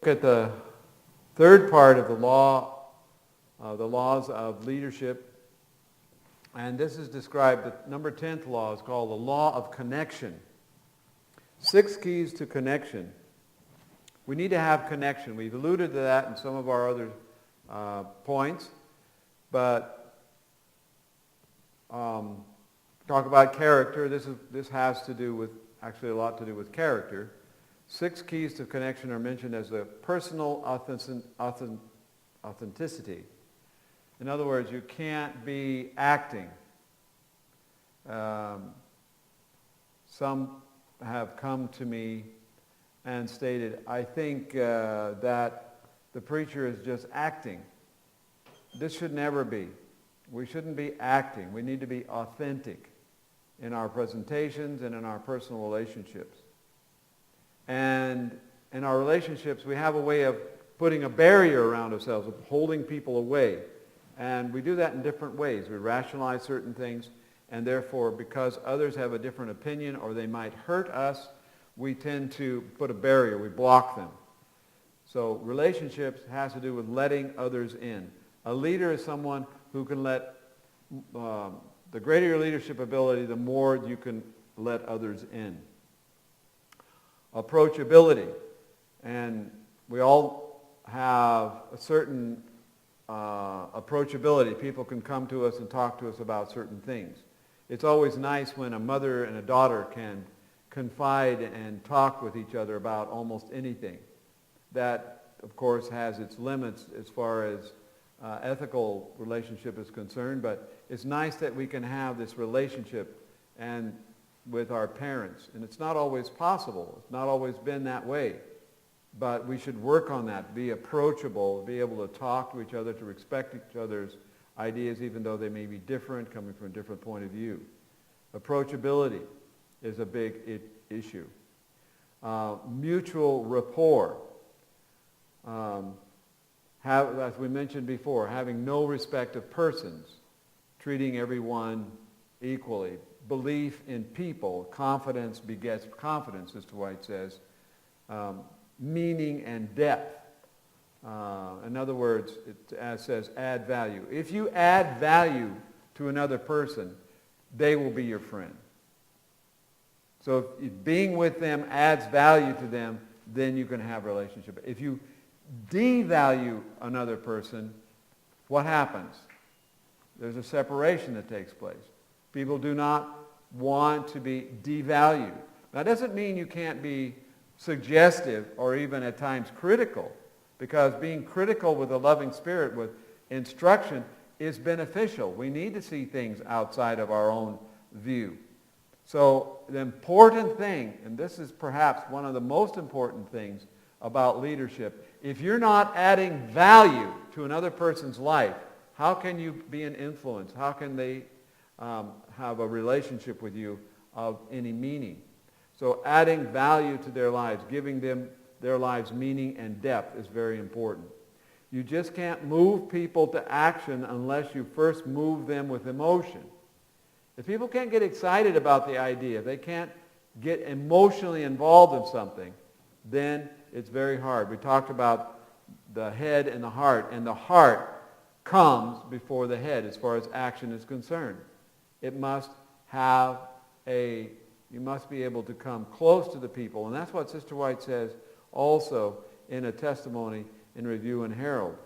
Look at the third part of the laws of leadership. And this is described, the number 10th law is called the law of connection. 6 keys to connection. We need to have connection. We've alluded to that in some of our other points. But talk about character. This has to do with, actually a lot to do with character. 6 keys to connection are mentioned as the personal authenticity. In other words, you can't be acting. Some have come to me and stated, I think that the preacher is just acting. This should never be. We shouldn't be acting. We need to be authentic in our presentations and in our personal relationships. And in our relationships, we have a way of putting a barrier around ourselves, of holding people away. And we do that in different ways. We rationalize certain things, and therefore, because others have a different opinion or they might hurt us, we tend to put a barrier. We block them. So relationships has to do with letting others in. A leader is someone who can let, the greater your leadership ability, the more you can let others in. Approachability. And we all have a certain approachability. People can come to us and talk to us about certain things. It's always nice when a mother and a daughter can confide and talk with each other about almost anything. That, of course, has its limits as far as ethical relationship is concerned, but it's nice that we can have this relationship and with our parents. And it's not always possible. It's not always been that way. But we should work on that, be approachable, be able to talk to each other, to respect each other's ideas, even though they may be different, coming from a different point of view. Approachability is a big issue. Mutual rapport. As we mentioned before, having no respect of persons, treating everyone equally. Belief in people, confidence begets confidence, as Dwight says. Meaning and depth. In other words, it says add value. If you add value to another person, they will be your friend. So if being with them adds value to them, then you can have a relationship. If you devalue another person, what happens? There's a separation that takes place. People do not want to be devalued. Now, that doesn't mean you can't be suggestive or even at times critical, because being critical with a loving spirit, with instruction, is beneficial. We need to see things outside of our own view. So the important thing, and this is perhaps one of the most important things about leadership, if you're not adding value to another person's life, how can you be an influence? How can they have a relationship with you of any meaning? So adding value to their lives, giving them their lives meaning and depth is very important. You just can't move people to action unless you first move them with emotion. If people can't get excited about the idea, if they can't get emotionally involved in something, then it's very hard. We talked about the head and the heart comes before the head as far as action is concerned. It must have you must be able to come close to the people. And that's what Sister White says also in a testimony in Review and Herald,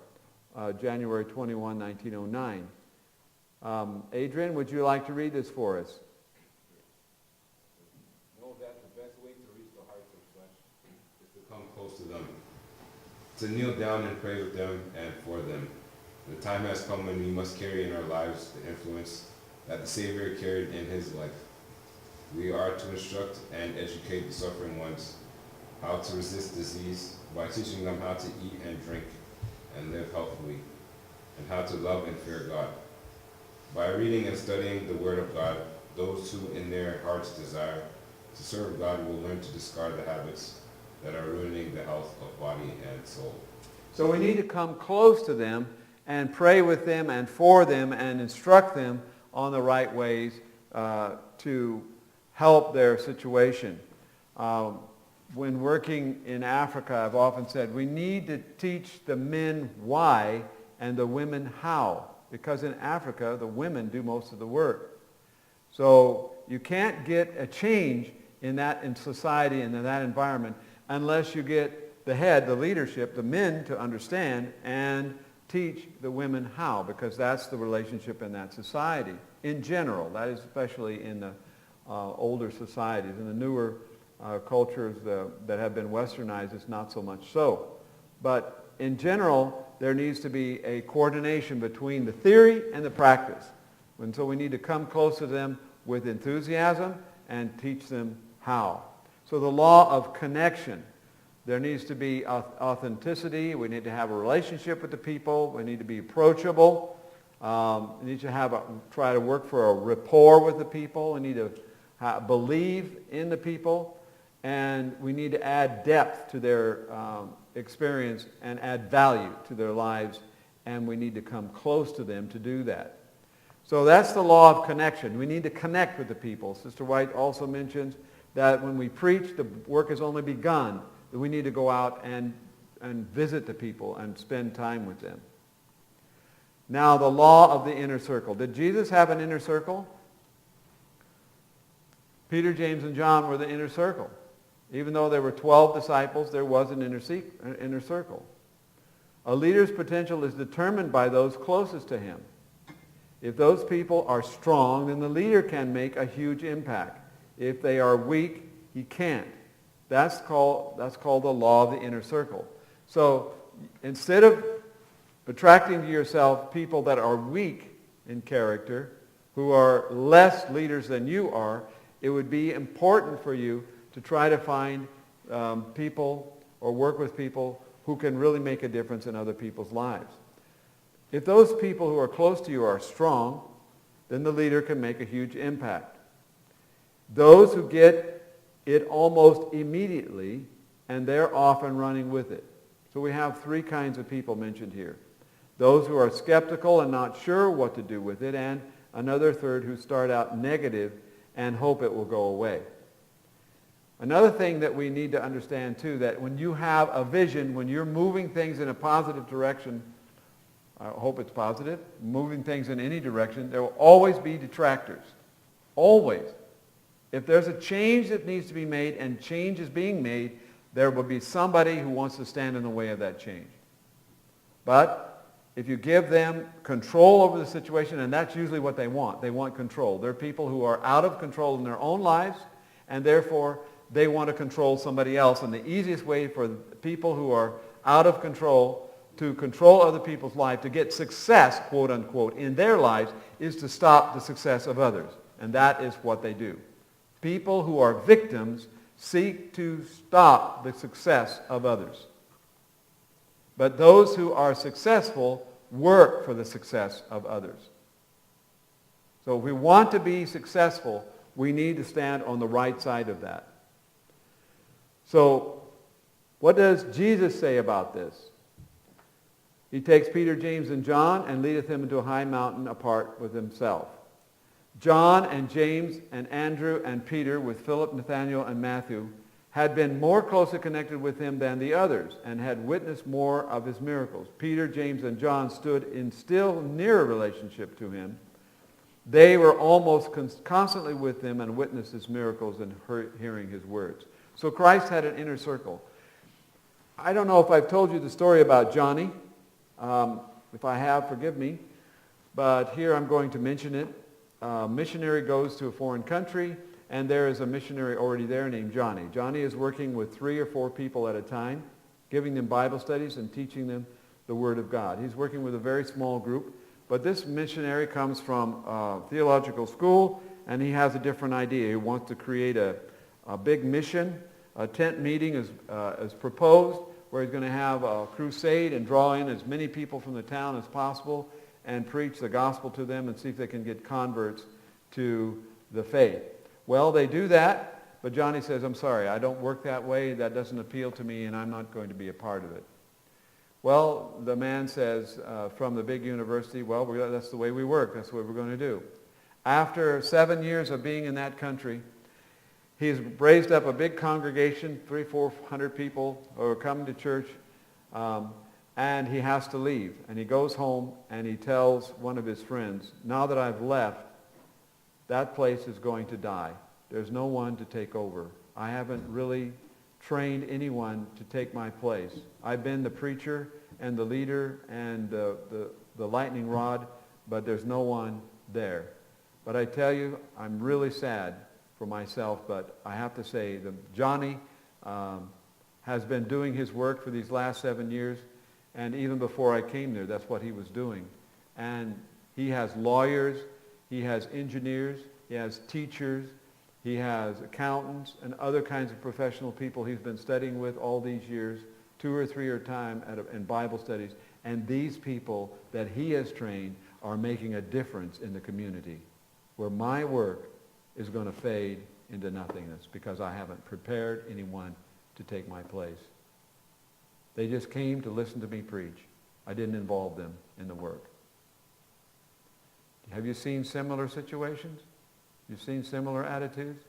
January 21, 1909. Adrian, would you like to read this for us? Know that the best way to reach the hearts of such is to come close to them, to kneel down and pray with them and for them. The time has come when we must carry in our lives the influence that the Savior carried in his life. We are to instruct and educate the suffering ones how to resist disease by teaching them how to eat and drink and live healthily, and how to love and fear God. By reading and studying the Word of God, those who in their hearts desire to serve God will learn to discard the habits that are ruining the health of body and soul. So we need to come close to them and pray with them and for them and instruct them on the right ways to help their situation. when working in Africa, I've often said we need to teach the men why and the women how. Because in Africa, the women do most of the work. So you can't get a change in society and in that environment unless you get the head, the leadership, the men to understand and teach the women how, because that's the relationship in that society. In general, that is especially in the older societies. In the newer cultures that have been westernized, it's not so much so. But in general, there needs to be a coordination between the theory and the practice. And so we need to come close to them with enthusiasm and teach them how. So the law of connection. There needs to be authenticity. We need to have a relationship with the people. We need to be approachable. We need to try to work for a rapport with the people. We need to believe in the people. And we need to add depth to their experience and add value to their lives. And we need to come close to them to do that. So that's the law of connection. We need to connect with the people. Sister White also mentions that when we preach, the work has only begun. That we need to go out and visit the people and spend time with them. Now, the law of the inner circle. Did Jesus have an inner circle? Peter, James, and John were the inner circle. Even though there were 12 disciples, there was an inner circle. A leader's potential is determined by those closest to him. If those people are strong, then the leader can make a huge impact. If they are weak, he can't. That's called the law of the inner circle. So instead of attracting to yourself people that are weak in character, who are less leaders than you are, it would be important for you to try to find people or work with people who can really make a difference in other people's lives. If those people who are close to you are strong, then the leader can make a huge impact. Those who get it almost immediately, and they're often running with it. So we have three kinds of people mentioned here. Those who are skeptical and not sure what to do with it, and another third who start out negative and hope it will go away. Another thing that we need to understand too, that when you have a vision, when you're moving things in a positive direction, I hope it's positive, moving things in any direction, there will always be detractors. Always. If there's a change that needs to be made and change is being made, there will be somebody who wants to stand in the way of that change. But if you give them control over the situation, and that's usually what they want control. They're people who are out of control in their own lives, and therefore they want to control somebody else. And the easiest way for people who are out of control to control other people's lives, to get success, quote unquote, in their lives, is to stop the success of others. And that is what they do. People who are victims seek to stop the success of others. But those who are successful work for the success of others. So if we want to be successful, we need to stand on the right side of that. So what does Jesus say about this? He takes Peter, James, and John and leadeth them into a high mountain apart with himself. John and James and Andrew and Peter, with Philip, Nathanael, and Matthew, had been more closely connected with him than the others and had witnessed more of his miracles. Peter, James, and John stood in still nearer relationship to him. They were almost constantly with him and witnessed his miracles and hearing his words. So Christ had an inner circle. I don't know if I've told you the story about Johnny. If I have, forgive me. But here I'm going to mention it. A missionary goes to a foreign country, and there is a missionary already there named Johnny. Johnny is working with 3 or 4 people at a time, giving them Bible studies and teaching them the Word of God. He's working with a very small group, but this missionary comes from theological school, and he has a different idea. He wants to create a big mission. A tent meeting is proposed, where he's going to have a crusade and draw in as many people from the town as possible and preach the gospel to them and see if they can get converts to the faith. Well, they do that, but Johnny says, I'm sorry, I don't work that way, that doesn't appeal to me, and I'm not going to be a part of it. Well, the man says from the big university, well, that's the way we work, that's what we're going to do. After 7 years of being in that country, He's raised up a big congregation, 300-400 people who are coming to church, and he has to leave. And he goes home and he tells one of his friends, now that I've left, that place is going to die. There's no one to take over. I haven't really trained anyone to take my place. I've been the preacher and the leader and the lightning rod, but there's no one there. But I tell you, I'm really sad for myself, but I have to say that Johnny has been doing his work for these last 7 years, and even before I came there, that's what he was doing. And he has lawyers, he has engineers, he has teachers, he has accountants and other kinds of professional people he's been studying with all these years, 2 or 3 at a time in Bible studies. And these people that he has trained are making a difference in the community, where my work is going to fade into nothingness because I haven't prepared anyone to take my place. They just came to listen to me preach. I didn't involve them in the work. Have you seen similar situations? You've seen similar attitudes?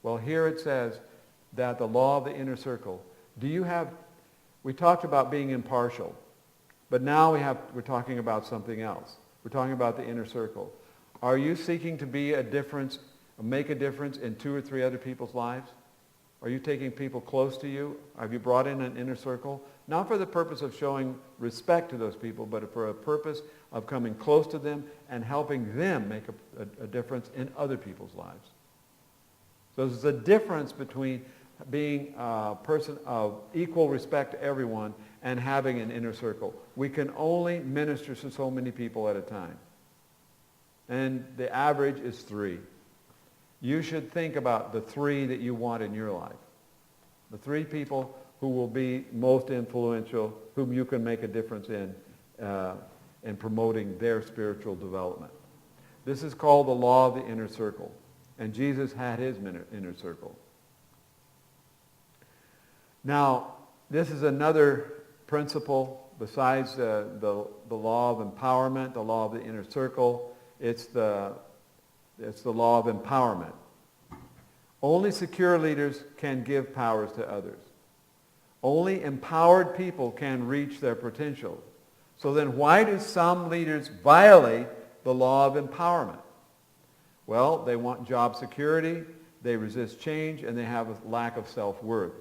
Well, here it says that the law of the inner circle. We talked about being impartial, but now we're talking about something else. We're talking about the inner circle. Are you seeking to make a difference in 2 or 3 other people's lives? Are you taking people close to you? Have you brought in an inner circle? Not for the purpose of showing respect to those people, but for a purpose of coming close to them and helping them make a difference in other people's lives. So there's a difference between being a person of equal respect to everyone and having an inner circle. We can only minister to so many people at a time. And the average is 3. You should think about the 3 that you want in your life. The 3 people who will be most influential, whom you can make a difference in promoting their spiritual development. This is called the law of the inner circle. And Jesus had his inner circle. Now, this is another principle besides the law of empowerment, the law of the inner circle. It's the law of empowerment. Only secure leaders can give powers to others. Only empowered people can reach their potential. So then why do some leaders violate the law of empowerment? Well, they want job security, they resist change, and they have a lack of self-worth.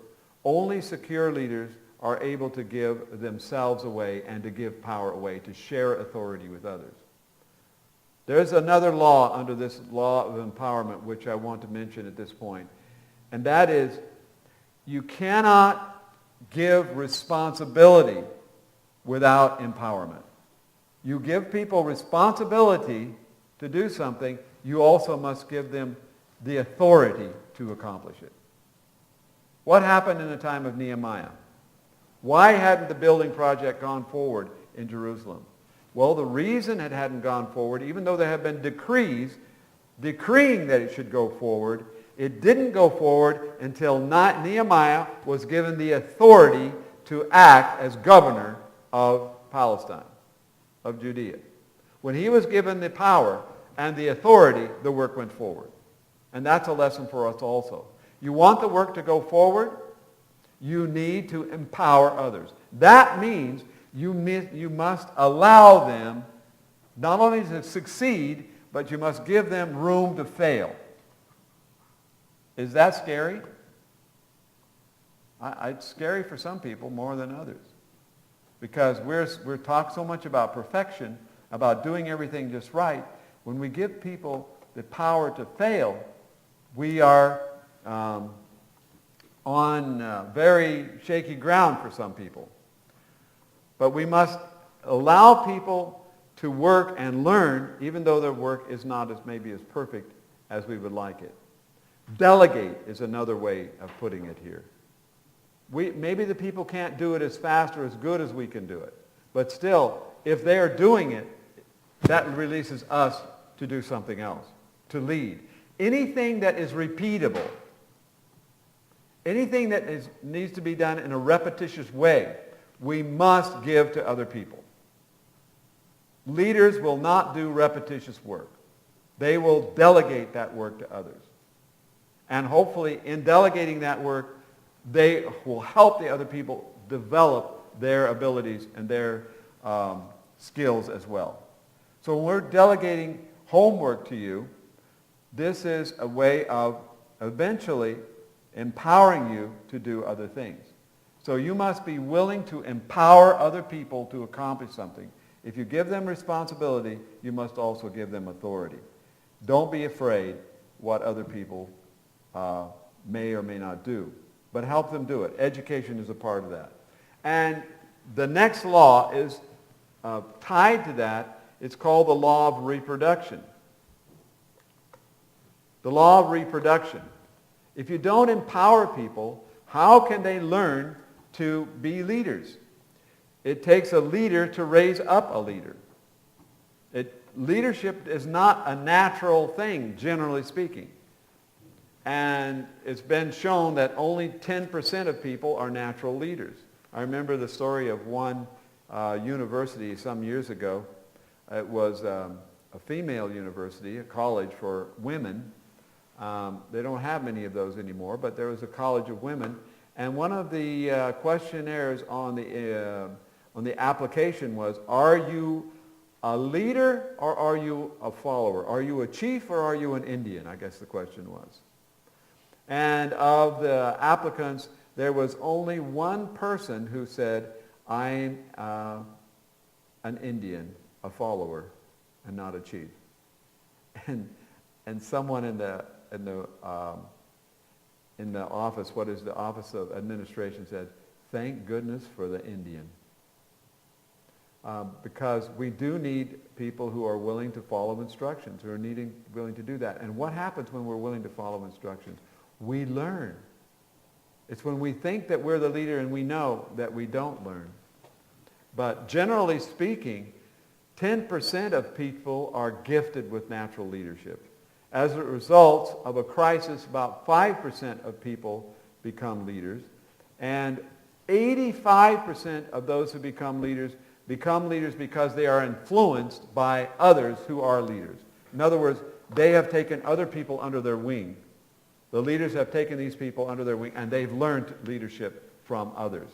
Only secure leaders are able to give themselves away and to give power away, to share authority with others. There's another law under this law of empowerment which I want to mention at this point, and that is you cannot give responsibility without empowerment. You give people responsibility to do something, you also must give them the authority to accomplish it. What happened in the time of Nehemiah? Why hadn't the building project gone forward in Jerusalem? Well, the reason it hadn't gone forward, even though there had been decrees decreeing that it should go forward, it didn't go forward until Nehemiah was given the authority to act as governor of Palestine, of Judea. When he was given the power and the authority, the work went forward. And that's a lesson for us also. You want the work to go forward, you need to empower others. That means you must allow them not only to succeed, but you must give them room to fail. Is that scary? It's scary for some people more than others. Because we're talking so much about perfection, about doing everything just right. When we give people the power to fail, we are on very shaky ground for some people. But we must allow people to work and learn, even though their work is not maybe as perfect as we would like it. Delegate is another way of putting it here. Maybe the people can't do it as fast or as good as we can do it. But still, if they are doing it, that releases us to do something else, to lead. Anything that is repeatable, anything that needs to be done in a repetitious way, we must give to other people. Leaders will not do repetitious work. They will delegate that work to others. And hopefully in delegating that work, they will help the other people develop their abilities and their skills as well. So when we're delegating homework to you, this is a way of eventually empowering you to do other things. So you must be willing to empower other people to accomplish something. If you give them responsibility, you must also give them authority. Don't be afraid what other people may or may not do, but help them do it. Education is a part of that. And the next law is tied to that. It's called the law of reproduction. The law of reproduction. If you don't empower people, how can they learn to be leaders? It takes a leader to raise up a leader. Leadership is not a natural thing, generally speaking. And it's been shown that only 10% of people are natural leaders. I remember the story of one university some years ago. It was a female university, a college for women. They don't have many of those anymore, but there was a college of women. And one of the questionnaires on the application was, are you a leader or are you a follower? Are you a chief or are you an Indian? I guess the question was. And of the applicants, there was only one person who said, I'm an Indian, a follower, and not a chief. And someone in the office, what is the Office of Administration, said, thank goodness for the Indian. Because we do need people who are willing to follow instructions, who are willing to do that. And what happens when we're willing to follow instructions? We learn. It's when we think that we're the leader and we know that we don't learn. But generally speaking, 10% of people are gifted with natural leadership. As a result of a crisis, about 5% of people become leaders. And 85% of those who become leaders because they are influenced by others who are leaders. In other words, they have taken other people under their wing. The leaders have taken these people under their wing, and they've learned leadership from others.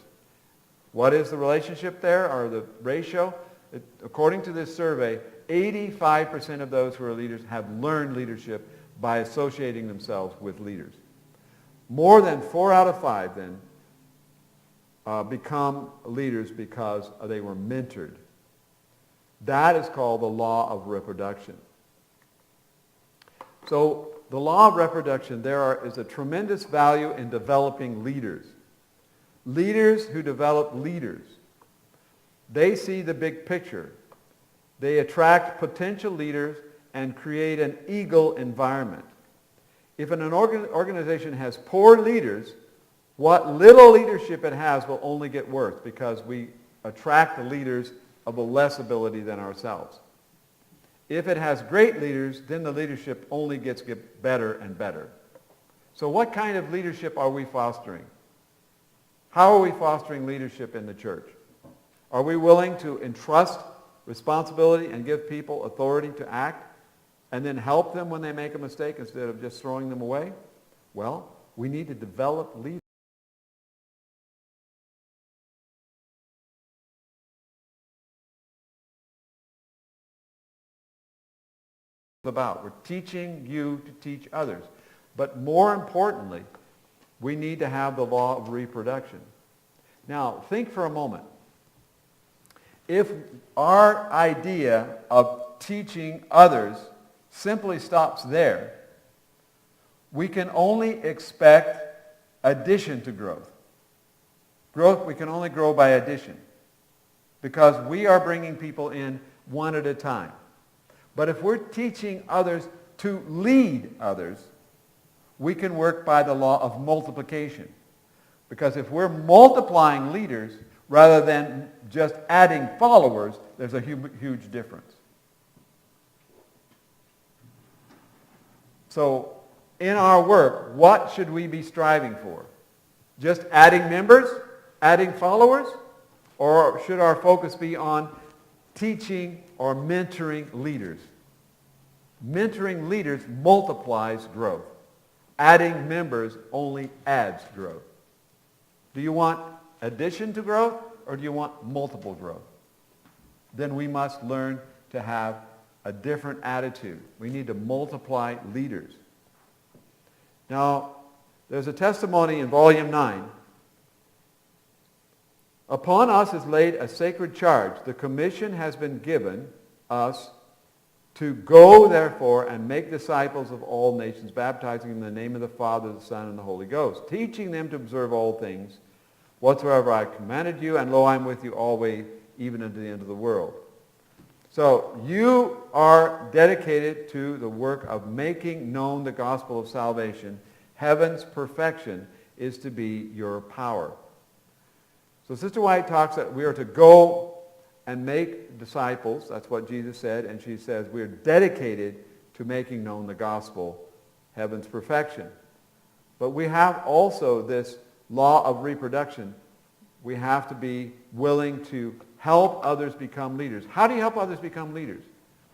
What is the relationship there, or the ratio? According to this survey, 85% of those who are leaders have learned leadership by associating themselves with leaders. More than 4 out of 5, then, become leaders because they were mentored. That is called the law of reproduction. So the law of reproduction, is a tremendous value in developing leaders. Leaders who develop leaders. They see the big picture. They attract potential leaders and create an eagle environment. If an organization has poor leaders, what little leadership it has will only get worse because we attract the leaders of a less ability than ourselves. If it has great leaders, then the leadership only gets better and better. So what kind of leadership are we fostering? How are we fostering leadership in the church? Are we willing to entrust responsibility and give people authority to act and then help them when they make a mistake instead of just throwing them away? Well, we need to develop leaders. We're teaching you to teach others. But more importantly, we need to have the law of reproduction. Now, think for a moment. If our idea of teaching others simply stops there, we can only expect addition to growth. We can only grow by addition because we are bringing people in one at a time. But if we're teaching others to lead others, we can work by the law of multiplication. Because if we're multiplying leaders rather than just adding followers, there's a huge difference. So in our work, what should we be striving for? Just adding members? Adding followers? Or should our focus be on teaching or mentoring leaders? Mentoring leaders multiplies growth. adding members only adds growth. Do you want addition to growth, or do you want multiple growth? Then we must learn to have a different attitude. We need to multiply leaders. Now, there's a testimony in volume 9. Upon us is laid a sacred charge. The commission has been given us to go, therefore, and make disciples of all nations, baptizing them in the name of the Father, the Son, and the Holy Ghost, teaching them to observe all things whatsoever I commanded you, and lo, I am with you always, even unto the end of the world. So you are dedicated to the work of making known the gospel of salvation. Heaven's perfection is to be your power. So Sister White talks that we are to go and make disciples. That's what Jesus said. And she says we are dedicated to making known the gospel, heaven's perfection. But we have also this law of reproduction. We have to be willing to help others become leaders. How do you help others become leaders?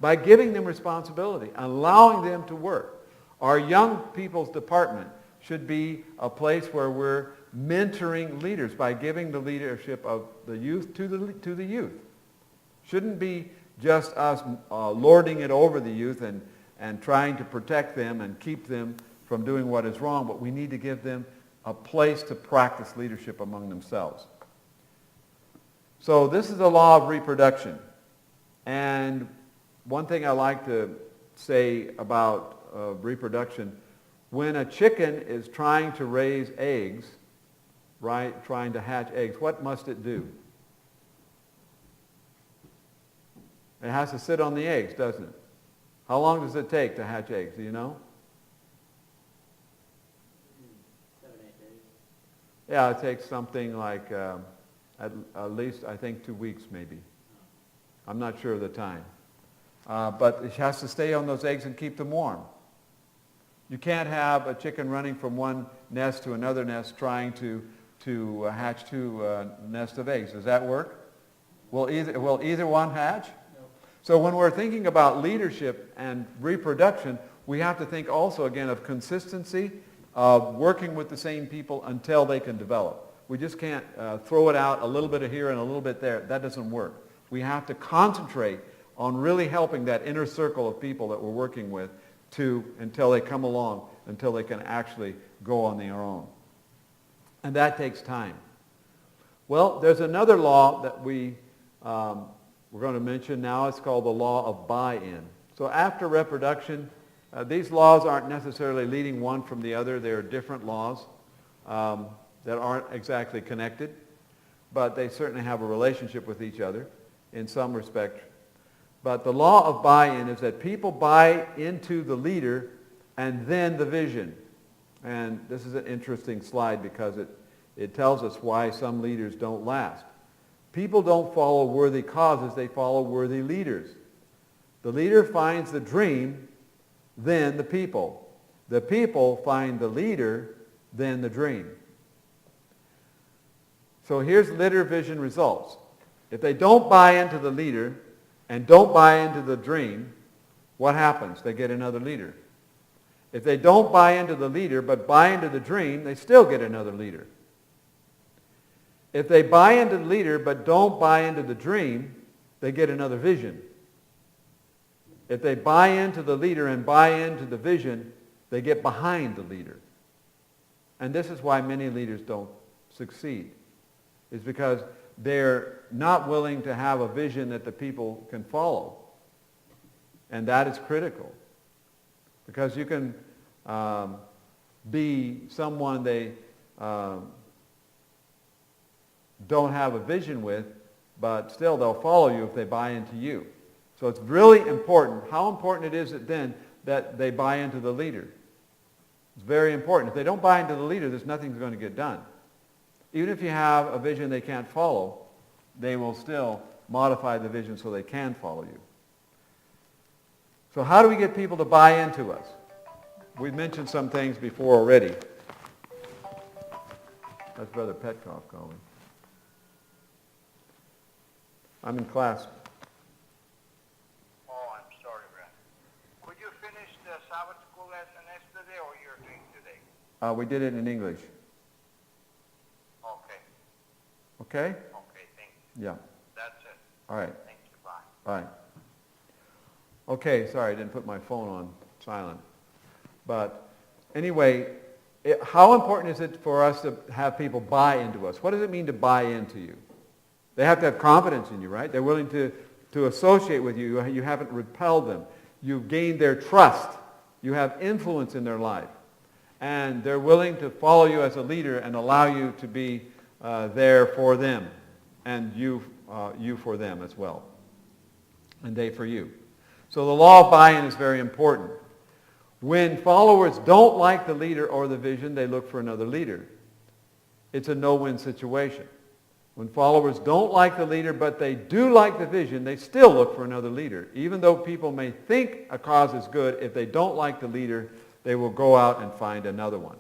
By giving them responsibility, allowing them to work. Our young people's department should be a place where we're mentoring leaders by giving the leadership of the youth to the youth. Shouldn't be just us lording it over the youth and trying to protect them and keep them from doing what is wrong, but we need to give them a place to practice leadership among themselves. So this is the law of reproduction. And one thing I like to say about reproduction, when a chicken is trying to raise eggs, right, trying to hatch eggs, what must it do? It has to sit on the eggs, doesn't it? How long does it take to hatch eggs? Do you know? 7, 8 days. Yeah, it takes something like at least, I think, 2 weeks maybe. I'm not sure of the time. But it has to stay on those eggs and keep them warm. You can't have a chicken running from one nest to another nest trying to hatch 2 nests of eggs. Does that work? Will either one hatch? No. So when we're thinking about leadership and reproduction, we have to think also again of consistency, of working with the same people until they can develop. We just can't throw it out a little bit of here and a little bit there. That doesn't work. We have to concentrate on really helping that inner circle of people that we're working with until they come along, until they can actually go on their own. And that takes time. Well, there's another law that we're going to mention now. It's called the law of buy-in. So after reproduction, these laws aren't necessarily leading one from the other. They're different laws that aren't exactly connected, but they certainly have a relationship with each other in some respect. But the law of buy-in is that people buy into the leader and then the vision. And this is an interesting slide because it tells us why some leaders don't last. People don't follow worthy causes, they follow worthy leaders. The leader finds the dream, then the people. The people find the leader, then the dream. So here's leader vision results. If they don't buy into the leader and don't buy into the dream, what happens? They get another leader. If they don't buy into the leader but buy into the dream, they still get another leader. If they buy into the leader but don't buy into the dream, they get another vision. If they buy into the leader and buy into the vision, they get behind the leader. And this is why many leaders don't succeed. It's because they're not willing to have a vision that the people can follow. And that is critical. Because you can be someone they don't have a vision with, but still they'll follow you if they buy into you. So it's really important. How important it is then that they buy into the leader? It's very important. If they don't buy into the leader, there's nothing going to get done. Even if you have a vision they can't follow, they will still modify the vision so they can follow you. So how do we get people to buy into us? We've mentioned some things before already. That's Brother Petkoff calling. I'm in class. Oh, I'm sorry, Brad. Could you finish the Sabbath school lesson yesterday or you're doing today? We did it in English. Okay. Okay? Okay, thank you. Yeah. That's it. All right. Thank you. Bye. Bye. Okay, sorry, I didn't put my phone on silent. But anyway, how important is it for us to have people buy into us? What does it mean to buy into you? They have to have confidence in you, right? They're willing to associate with you. You haven't repelled them. You've gained their trust. You have influence in their life. And they're willing to follow you as a leader and allow you to be there for them. And you for them as well. And they for you. So the law of buy-in is very important. When followers don't like the leader or the vision, they look for another leader. It's a no-win situation. When followers don't like the leader, but they do like the vision, they still look for another leader. Even though people may think a cause is good, if they don't like the leader, they will go out and find another one.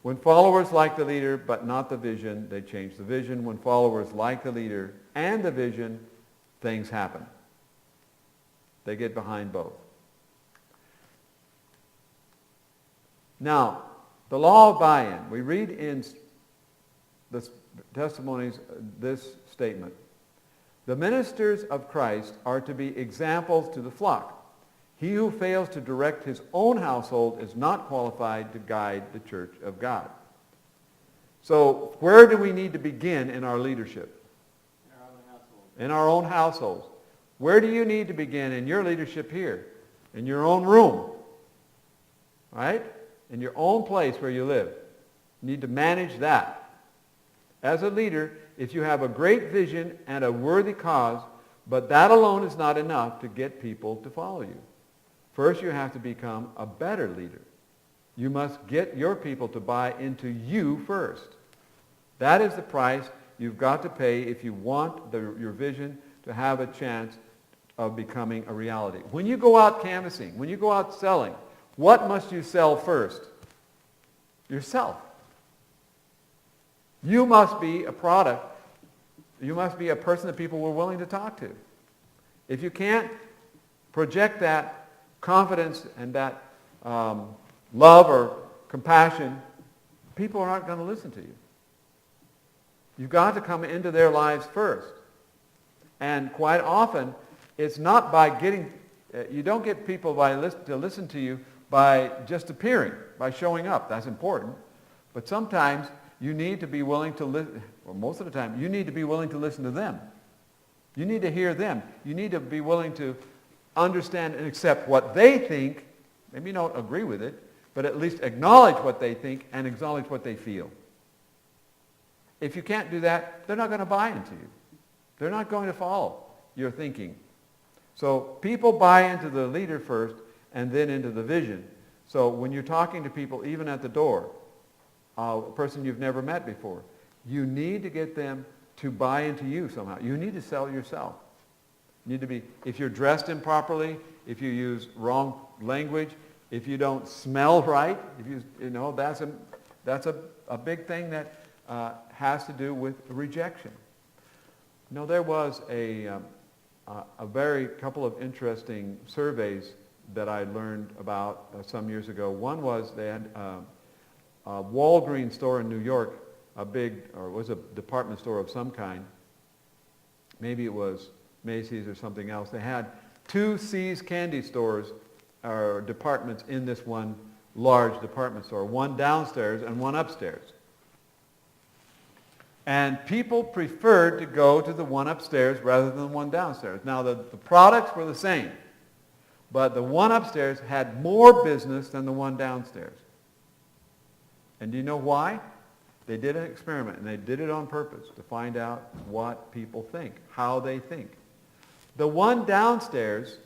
When followers like the leader, but not the vision, they change the vision. When followers like the leader and the vision, things happen. They get behind both. Now, the law of buy-in. We read in the testimonies this statement. The ministers of Christ are to be examples to the flock. He who fails to direct his own household is not qualified to guide the church of God. So where do we need to begin in our leadership? In our own household. In our own households. Where do you need to begin in your leadership here? In your own room. Right? In your own place where you live. You need to manage that. As a leader, if you have a great vision and a worthy cause, but that alone is not enough to get people to follow you. First, you have to become a better leader. You must get your people to buy into you first. That is the price you've got to pay if you want your vision to have a chance of becoming a reality. When you go out canvassing, when you go out selling, what must you sell first? Yourself. You must be a product. You must be a person that people were willing to talk to. If you can't project that confidence and that love or compassion, people are not going to listen to you. You've got to come into their lives first. And quite often, it's not by getting, you don't get people to listen to you by just appearing, by showing up. That's important. But sometimes you need to be willing to listen, or most of the time, you need to be willing to listen to them. You need to hear them. You need to be willing to understand and accept what they think. Maybe you don't agree with it, but at least acknowledge what they think and acknowledge what they feel. If you can't do that, they're not going to buy into you. They're not going to follow your thinking. So people buy into the leader first and then into the vision. So when you're talking to people, even at the door, a person you've never met before, you need to get them to buy into you somehow. You need to sell yourself. You need to be, if you're dressed improperly, if you use wrong language, if you don't smell right, if you know, that's a big thing that has to do with rejection. You know, there was a very couple of interesting surveys that I learned about some years ago. One was they had a Walgreens store in New York, a big, or it was a department store of some kind. Maybe it was Macy's or something else. They had 2 See's candy stores or departments in this one large department store, one downstairs and one upstairs. And people preferred to go to the one upstairs rather than the one downstairs. Now, the products were the same, but the one upstairs had more business than the one downstairs. And do you know why? They did an experiment, and they did it on purpose to find out what people think, how they think. The one downstairs,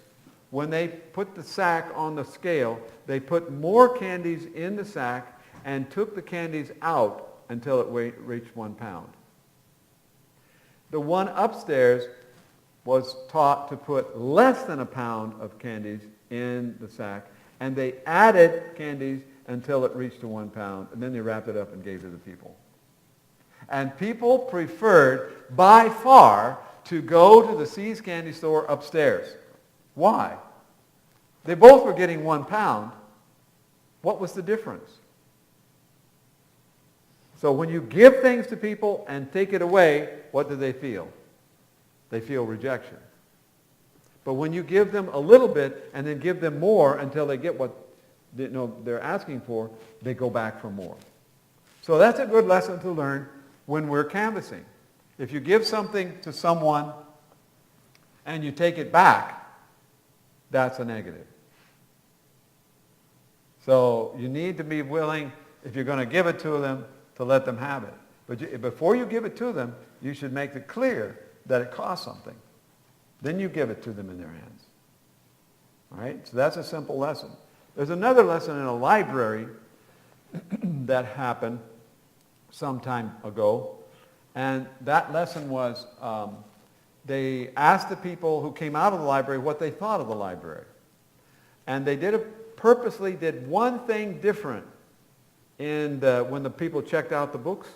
when they put the sack on the scale, they put more candies in the sack and took the candies out until it reached 1 pound. The one upstairs was taught to put less than 1 pound of candies in the sack, and they added candies until it reached to 1 pound, and then they wrapped it up and gave it to the people. And people preferred, by far, to go to the See's candy store upstairs. Why? They both were getting 1 pound. What was the difference? So when you give things to people and take it away, what do they feel? They feel rejection. But when you give them a little bit and then give them more until they get what they're asking for, they go back for more. So that's a good lesson to learn when we're canvassing. If you give something to someone and you take it back, that's a negative. So you need to be willing, if you're going to give it to them, to let them have it. But before you give it to them, you should make it clear that it costs something. Then you give it to them in their hands. All right? So that's a simple lesson. There's another lesson in a library that happened some time ago. And that lesson was they asked the people who came out of the library what they thought of the library. And they purposely did one thing different when the people checked out the books.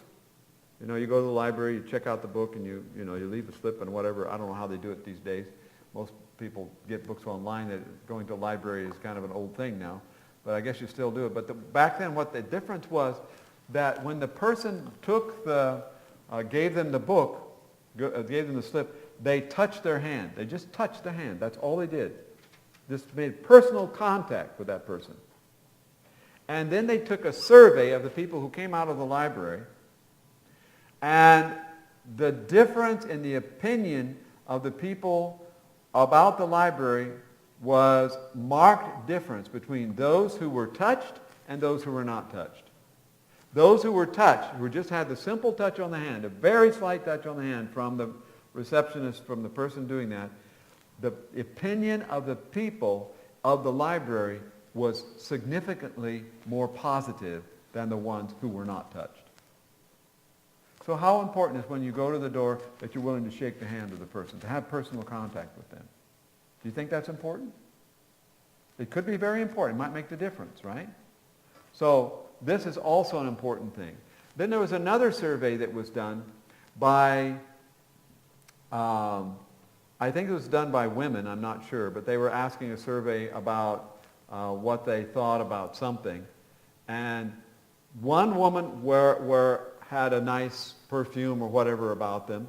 You know, you go to the library, you check out the book, and you leave a slip and whatever. I don't know how they do it these days. Most people get books online. Going to a library is kind of an old thing now. But I guess you still do it. But back then, what the difference was that when the person gave them the book, gave them the slip, they touched their hand. They just touched the hand. That's all they did. Just made personal contact with that person. And then they took a survey of the people who came out of the library, and the difference in the opinion of the people about the library was marked difference between those who were touched and those who were not touched. Those who were touched, who just had the simple touch on the hand, a very slight touch on the hand from the receptionist, from the person doing that, the opinion of the people of the library was significantly more positive than the ones who were not touched. So how important is when you go to the door that you're willing to shake the hand of the person, to have personal contact with them? Do you think that's important? It could be very important. It might make the difference, right? So this is also an important thing. Then there was another survey that was done by, I think it was done by women, I'm not sure, but they were asking a survey about what they thought about something. And one woman had a nice perfume or whatever about them,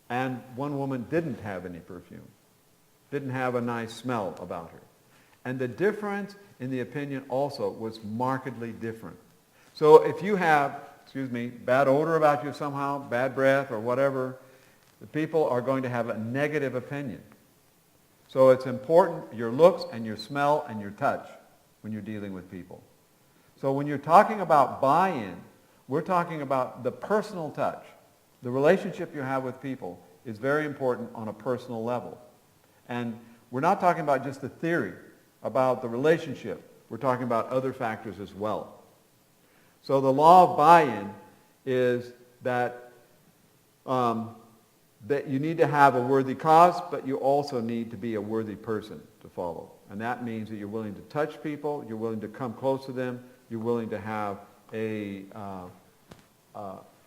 and one woman didn't have any perfume, didn't have a nice smell about her. And the difference in the opinion also was markedly different. So if you have, bad odor about you somehow, bad breath or whatever, the people are going to have a negative opinion. So it's important, your looks and your smell and your touch when you're dealing with people. So when you're talking about buy-in, we're talking about the personal touch. The relationship you have with people is very important on a personal level. And we're not talking about just the theory about the relationship. We're talking about other factors as well. So the law of buy-in is that you need to have a worthy cause, but you also need to be a worthy person to follow. And that means that you're willing to touch people, you're willing to come close to them, you're willing to have a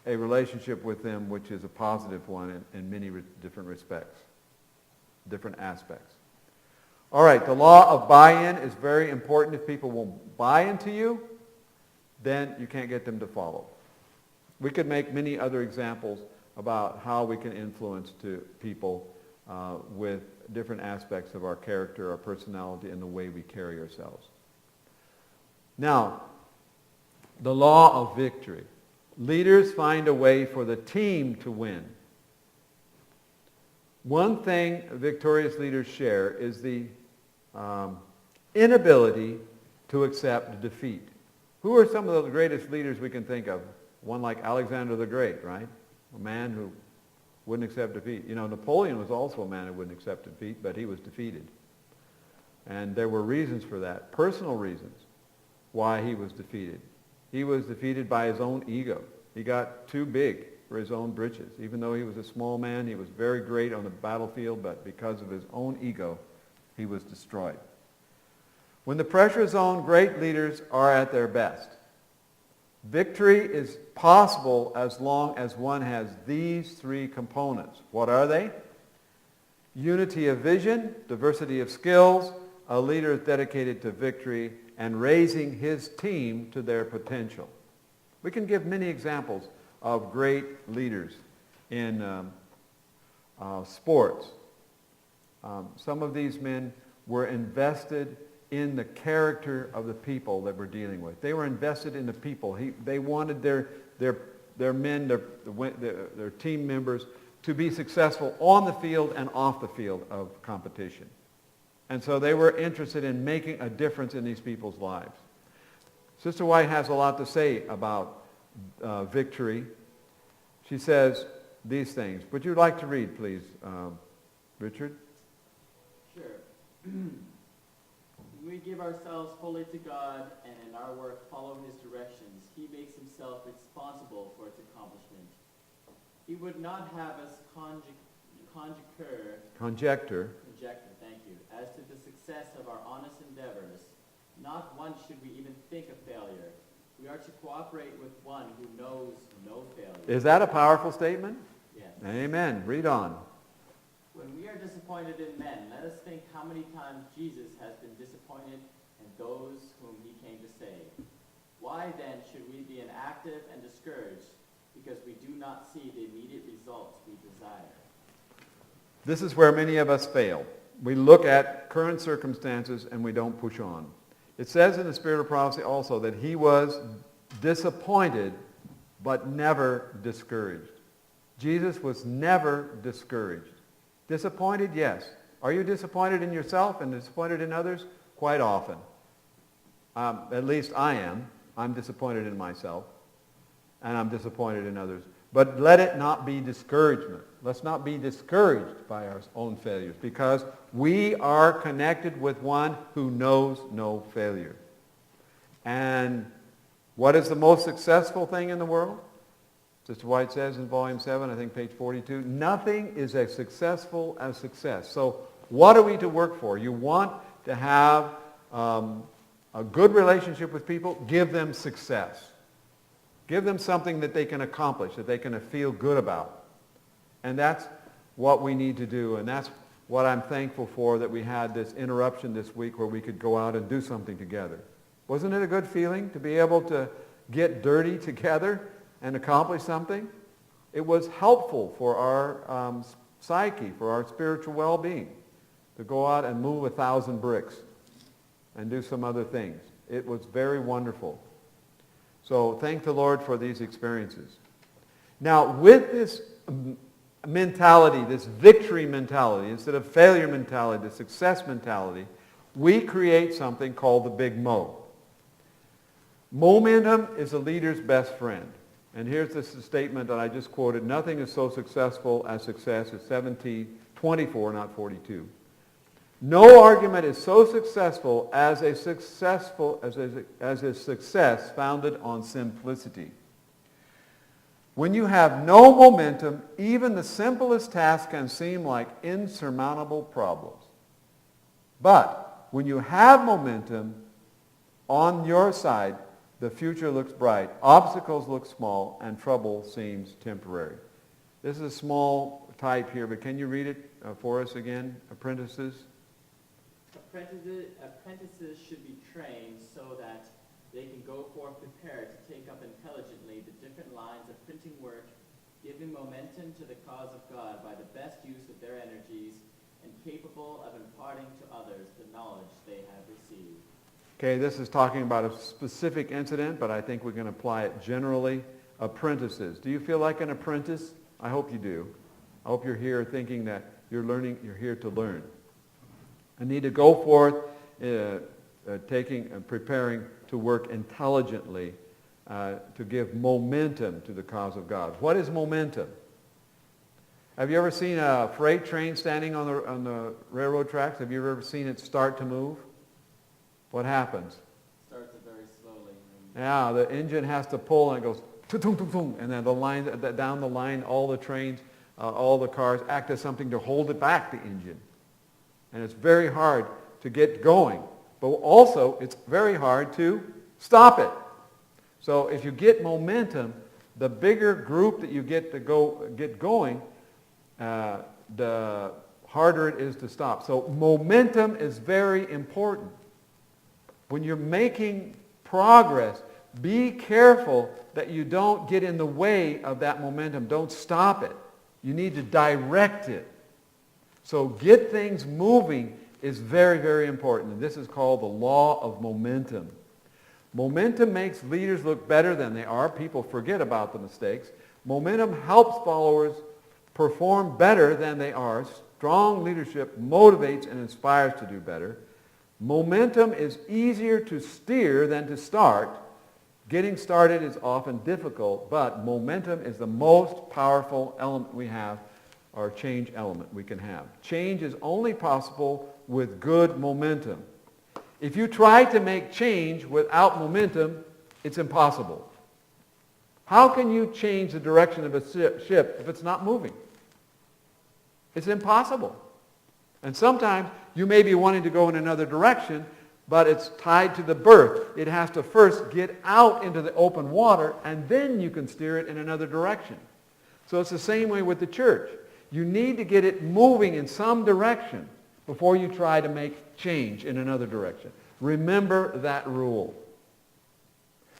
relationship with them which is a positive one in many different respects, different aspects. All right, the law of buy-in is very important. If people won't buy into you, then you can't get them to follow. We could make many other examples about how we can influence people with different aspects of our character, our personality, and the way we carry ourselves. Now, the law of victory. Leaders find a way for the team to win. One thing victorious leaders share is the inability to accept defeat. Who are some of the greatest leaders we can think of? One like Alexander the Great, right? A man who wouldn't accept defeat. You know, Napoleon was also a man who wouldn't accept defeat, but he was defeated. And there were reasons for that, personal reasons why he was defeated. He was defeated by his own ego. He got too big for his own britches. Even though he was a small man, he was very great on the battlefield, but because of his own ego, he was destroyed. When the pressure is on, great leaders are at their best. Victory is possible as long as one has these three components. What are they? Unity of vision, diversity of skills, a leader is dedicated to victory, and raising his team to their potential. We can give many examples of great leaders in sports. Some of these men were invested in the character of the people that we're dealing with. They were invested in the people. They wanted their men, their team members, to be successful on the field and off the field of competition. And so they were interested in making a difference in these people's lives. Sister White has a lot to say about victory. She says these things. Would you like to read, please, Richard? Sure. We give ourselves fully to God, and in our work follow his directions. He makes himself responsible for its accomplishment. He would not have us conjecture, thank you, as to the success of our honest endeavors. Not once should we even think of failure. We are to cooperate with one who knows no failure. Is that a powerful statement? Yes. Amen. Read on. When we are disappointed in men, let us think how many times Jesus has been disappointed in those whom he came to save. Why then should we be inactive and discouraged because we do not see the immediate results we desire? This is where many of us fail. We look at current circumstances and we don't push on. It says in the Spirit of Prophecy also that he was disappointed but never discouraged. Jesus was never discouraged. Disappointed, yes. Are you disappointed in yourself and disappointed in others? Quite often. At least I am. I'm disappointed in myself, and I'm disappointed in others. But let it not be discouragement. Let's not be discouraged by our own failures, because we are connected with one who knows no failure. And what is the most successful thing in the world? Sister White says in Volume 7, I think page 42, nothing is as successful as success. So what are we to work for? You want to have a good relationship with people? Give them success. Give them something that they can accomplish, that they can feel good about. And that's what we need to do. And that's what I'm thankful for, that we had this interruption this week where we could go out and do something together. Wasn't it a good feeling to be able to get dirty together and accomplish something? It was helpful for our psyche, for our spiritual well-being, to go out and move 1,000 bricks and do some other things. It was very wonderful. So thank the Lord for these experiences. Now, with this mentality, this victory mentality, instead of failure mentality, the success mentality, we create something called the Big Mo. Momentum is a leader's best friend. And here's this statement that I just quoted. Nothing is so successful as success. It's 17:24, not 42. No argument is so successful as a success founded on simplicity. When you have no momentum, even the simplest task can seem like insurmountable problems. But when you have momentum on your side, the future looks bright, obstacles look small, and trouble seems temporary. This is a small type here, but can you read it for us again? Apprentices? Apprentices should be trained so that they can go forth prepared to take up intelligently the different lines of printing work, giving momentum to the cause of God by the best use of their energies, and capable of imparting to others the knowledge they have received. Okay, this is talking about a specific incident, but I think we can apply it generally. Apprentices. Do you feel like an apprentice? I hope you do. I hope you're here thinking that you're here to learn. I need to go forth preparing to work intelligently to give momentum to the cause of God. What is momentum? Have you ever seen a freight train standing on the railroad tracks? Have you ever seen it start to move? What happens? Starts it very slowly. Yeah, the engine has to pull and it goes tung-tung-tung-tung, and then the line down the line, all the trains, all the cars act as something to hold it back, the engine. And it's very hard to get going. But also, it's very hard to stop it. So if you get momentum, the bigger group that you get going, the harder it is to stop. So momentum is very important. When you're making progress, be careful that you don't get in the way of that momentum. Don't stop it. You need to direct it. So get things moving is very, very important. And this is called the law of momentum. Momentum makes leaders look better than they are. People forget about the mistakes. Momentum helps followers perform better than they are. Strong leadership motivates and inspires to do better. Momentum is easier to steer than to start. Getting started is often difficult, but momentum is the most powerful element we have, or change element we can have. Change is only possible with good momentum. If you try to make change without momentum, it's impossible. How can you change the direction of a ship if it's not moving? It's impossible. And sometimes you may be wanting to go in another direction, but it's tied to the berth. It has to first get out into the open water, and then you can steer it in another direction. So it's the same way with the church. You need to get it moving in some direction before you try to make change in another direction. Remember that rule.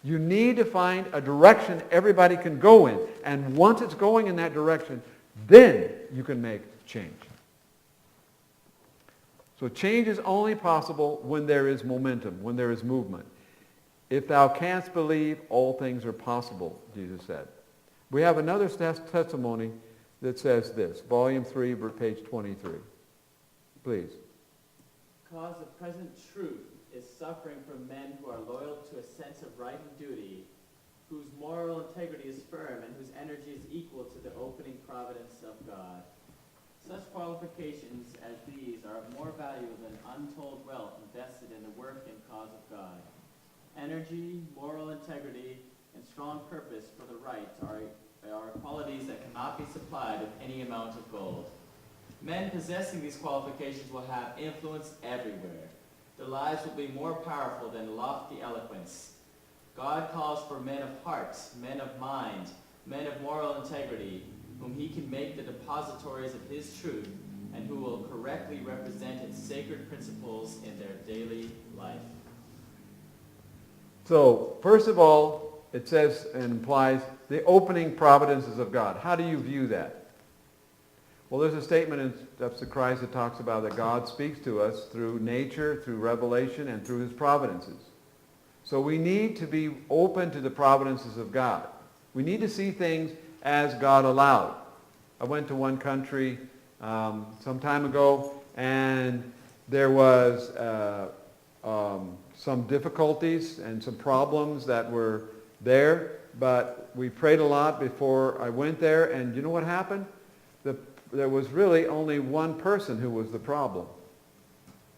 You need to find a direction everybody can go in, and once it's going in that direction, then you can make change. So change is only possible when there is momentum, when there is movement. If thou canst believe, all things are possible, Jesus said. We have another testimony that says this, Volume 3, page 23. Please. Cause of present truth is suffering from men who are loyal to a sense of right and duty, whose moral integrity is firm, and whose energy is equal to the opening providence of God. Such qualifications as these are of more value than untold wealth invested in the work and cause of God. Energy, moral integrity, and strong purpose for the right are qualities that cannot be supplied with any amount of gold. Men possessing these qualifications will have influence everywhere. Their lives will be more powerful than lofty eloquence. God calls for men of heart, men of mind, men of moral integrity, whom he can make the depositories of his truth, and who will correctly represent its sacred principles in their daily life. So, first of all, it says and implies the opening providences of God. How do you view that? Well, there's a statement in Steps to Christ that talks about that God speaks to us through nature, through revelation, and through his providences. So we need to be open to the providences of God. We need to see things as God allowed. I went to one country some time ago, and there was some difficulties and some problems that were there, but we prayed a lot before I went there, and you know what happened? There was really only one person who was the problem.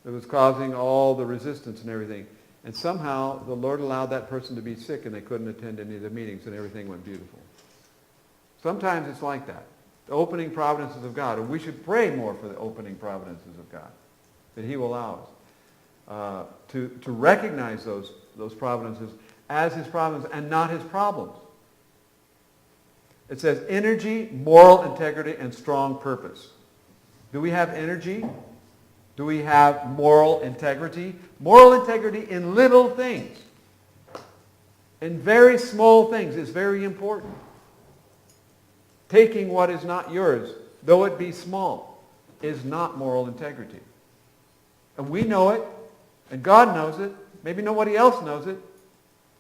It was causing all the resistance and everything. And somehow the Lord allowed that person to be sick, and they couldn't attend any of the meetings, and everything went beautiful. Sometimes it's like that. The opening providences of God. And we should pray more for the opening providences of God, that he will allow us to recognize those providences as his providence and not his problems. It says energy, moral integrity, and strong purpose. Do we have energy? Do we have moral integrity? Moral integrity in little things, in very small things, is very important. Taking what is not yours, though it be small, is not moral integrity. And we know it, and God knows it. Maybe nobody else knows it.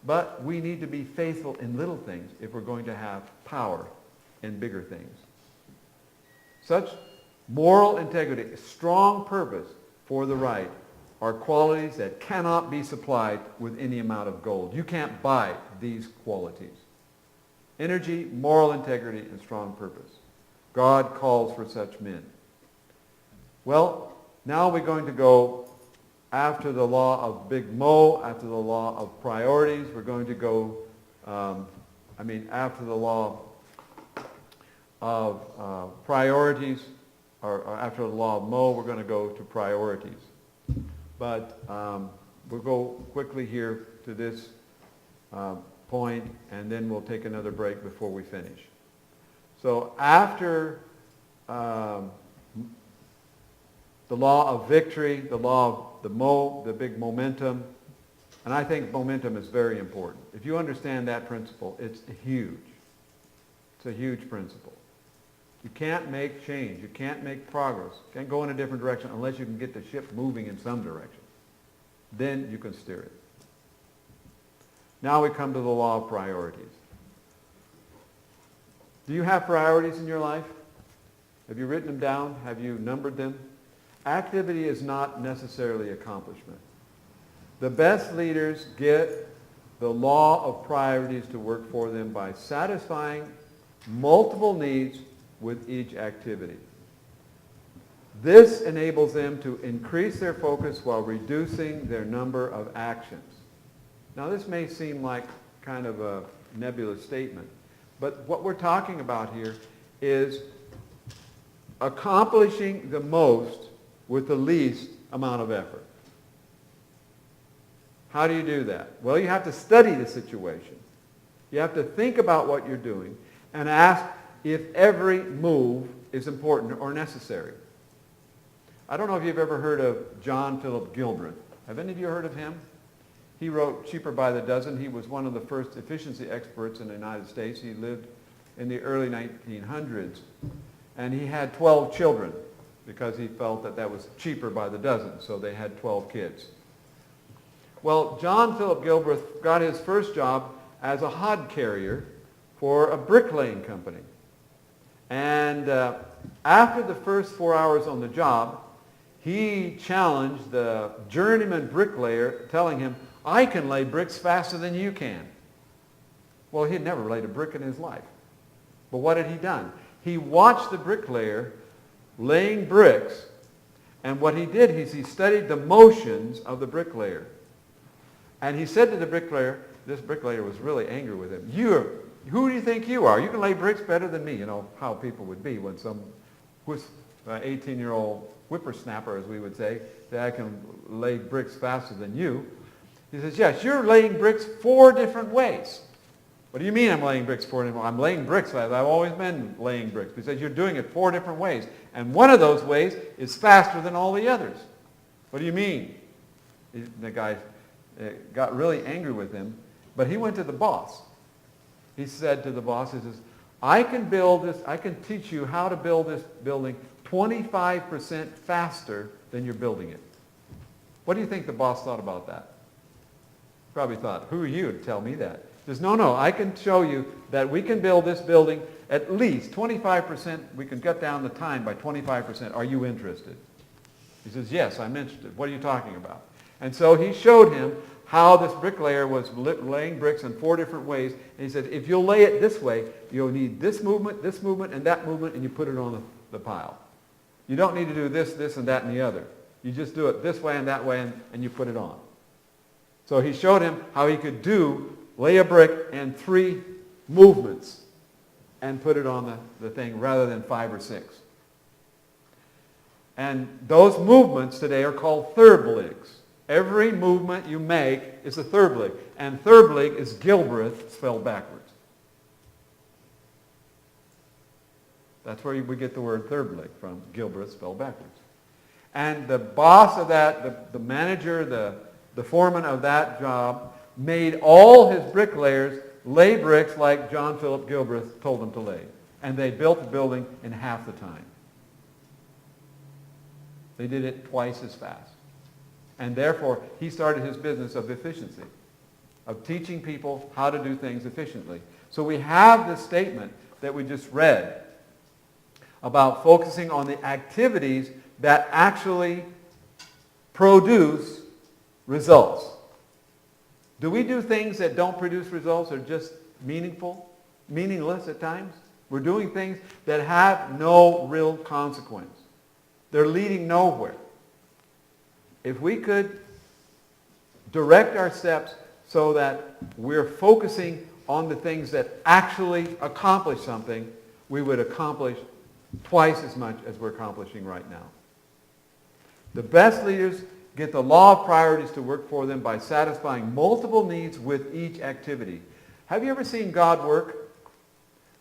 But we need to be faithful in little things if we're going to have power in bigger things. Such moral integrity, strong purpose for the right, are qualities that cannot be supplied with any amount of gold. You can't buy these qualities. Energy, moral integrity, and strong purpose. God calls for such men. Well, now we're going to go after the law of Big Mo, after the law of priorities. We're going to go, after the law of priorities, or after the law of Mo, we're going to go to priorities. But we'll go quickly here to this point, and then we'll take another break before we finish. So after the law of victory, the law of the big momentum, And I think momentum is very important. If you understand that principle, it's huge. It's a huge principle. You can't make change. You can't make progress. You can't go in a different direction unless you can get the ship moving in some direction. Then you can steer it. Now we come to the law of priorities. Do you have priorities in your life? Have you written them down? Have you numbered them? Activity is not necessarily accomplishment. The best leaders get the law of priorities to work for them by satisfying multiple needs with each activity. This enables them to increase their focus while reducing their number of actions. Now this may seem like kind of a nebulous statement, but what we're talking about here is accomplishing the most with the least amount of effort. How do you do that? Well, you have to study the situation. You have to think about what you're doing and ask if every move is important or necessary. I don't know if you've ever heard of John Philip Gilbreth. Have any of you heard of him? He wrote Cheaper by the Dozen. He was one of the first efficiency experts in the United States. He lived in the early 1900s. And he had 12 children because he felt that that was cheaper by the dozen. So they had 12 kids. Well, John Philip Gilbreth got his first job as a hod carrier for a bricklaying company. And after the first 4 hours on the job, he challenged the journeyman bricklayer, telling him, "I can lay bricks faster than you can." Well, he'd never laid a brick in his life. But what had he done? He watched the bricklayer laying bricks, and what he did is he studied the motions of the bricklayer. And he said to the bricklayer, this bricklayer was really angry with him, "Who do you think you are? You can lay bricks better than me." You know how people would be when some 18-year-old whippersnapper, as we would say, that "I can lay bricks faster than you." He says, "Yes, you're laying bricks 4 different ways." "What do you mean I'm laying bricks 4 different ways?" "I'm laying bricks. I've always been laying bricks." He says, "You're doing it 4 different ways. And one of those ways is faster than all the others." "What do you mean?" The guy got really angry with him, but he went to the boss. He said to the boss, he says, I can teach you how to build this building 25% faster than you're building it." What do you think the boss thought about that? Probably thought, "Who are you to tell me that?" He says, no, I can show you that we can build this building at least 25%. We can cut down the time by 25%. Are you interested? He says, "Yes, I'm interested. What are you talking about?" And so he showed him how this bricklayer was laying bricks in 4 different ways. And he said, if you'll lay it this way, you'll need this movement, and that movement, and you put it on the pile. You don't need to do this, and that, and the other. You just do it this way and that way, and you put it on. So he showed him how he could lay a brick in 3 movements and put it on the thing rather than 5 or 6. And those movements today are called Thurblegs. Every movement you make is a Thurbleg. And Thurbleg is Gilbreth spelled backwards. That's where we get the word Thurbleg from, Gilbreth spelled backwards. And the boss of that, the manager, the foreman of that job, made all his bricklayers lay bricks like John Philip Gilbreth told them to lay. And they built the building in half the time. They did it twice as fast. And therefore, he started his business of efficiency, of teaching people how to do things efficiently. So we have this statement that we just read about focusing on the activities that actually produce results. Do we do things that don't produce results or just meaningless at times? We're doing things that have no real consequence. They're leading nowhere. If we could direct our steps so that we're focusing on the things that actually accomplish something, we would accomplish twice as much as we're accomplishing right now. The best leaders get the law of priorities to work for them by satisfying multiple needs with each activity. Have you ever seen God work?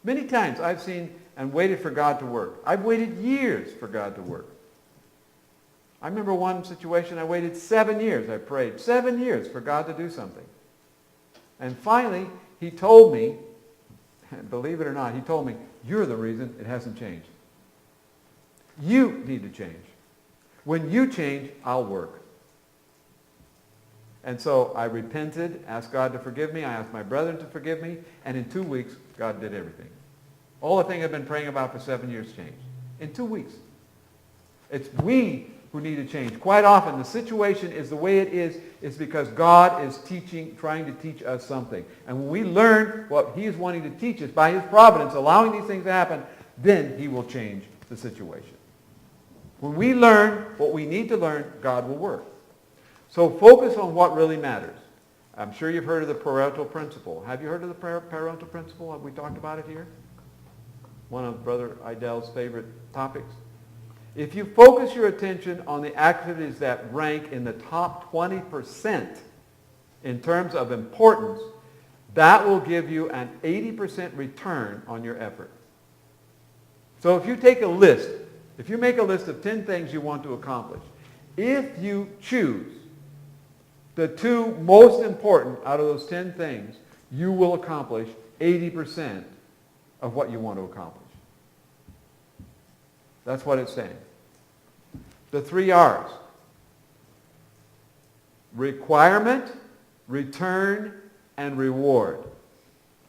Many times I've seen and waited for God to work. I've waited years for God to work. I remember one situation I waited 7 years. I prayed 7 years for God to do something. And finally, he told me, believe it or not, he told me, you're the reason it hasn't changed. You need to change. When you change, I'll work. And so I repented, asked God to forgive me. I asked my brethren to forgive me. And in 2 weeks, God did everything. All the thing I've been praying about for 7 years changed. In 2 weeks. It's we who need to change. Quite often, the situation is the way it is because God is trying to teach us something. And when we learn what he is wanting to teach us by his providence, allowing these things to happen, then he will change the situation. When we learn what we need to learn, God will work. So focus on what really matters. I'm sure you've heard of the parental principle. Have you heard of the parental principle? Have we talked about it here? One of Brother Idell's favorite topics. If you focus your attention on the activities that rank in the top 20% in terms of importance, that will give you an 80% return on your effort. So if you take a list, if you make a list of 10 things you want to accomplish, if you choose the 2 most important out of those 10 things, you will accomplish 80% of what you want to accomplish. That's what it's saying. The 3 R's. Requirement, return, and reward.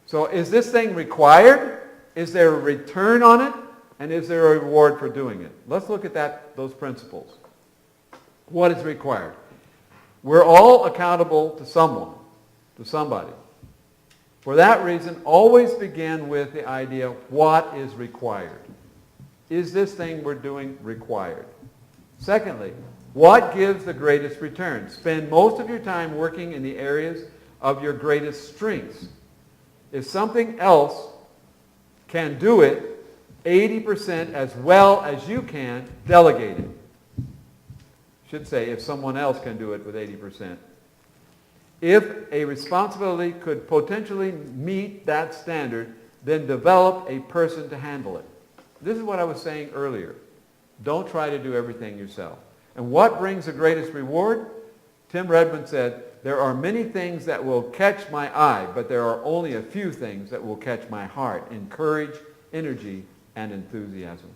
So is this thing required? Is there a return on it? And is there a reward for doing it? Let's look at those principles. What is required? We're all accountable to someone, to somebody. For that reason, always begin with the idea, what is required? Is this thing we're doing required? Secondly, what gives the greatest return? Spend most of your time working in the areas of your greatest strengths. If something else can do it 80% as well as you can, delegate it. Should say if someone else can do it with 80%. If a responsibility could potentially meet that standard, then develop a person to handle it. This is what I was saying earlier. Don't try to do everything yourself. And what brings the greatest reward? Tim Redmond said, there are many things that will catch my eye, but there are only a few things that will catch my heart in courage, energy, and enthusiasm.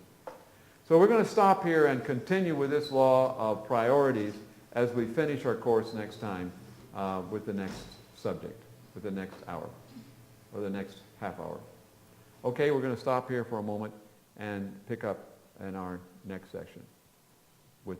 So we're going to stop here and continue with this law of priorities as we finish our course next time with the next subject, with the next hour, or the next half hour. Okay, we're going to stop here for a moment and pick up in our next section with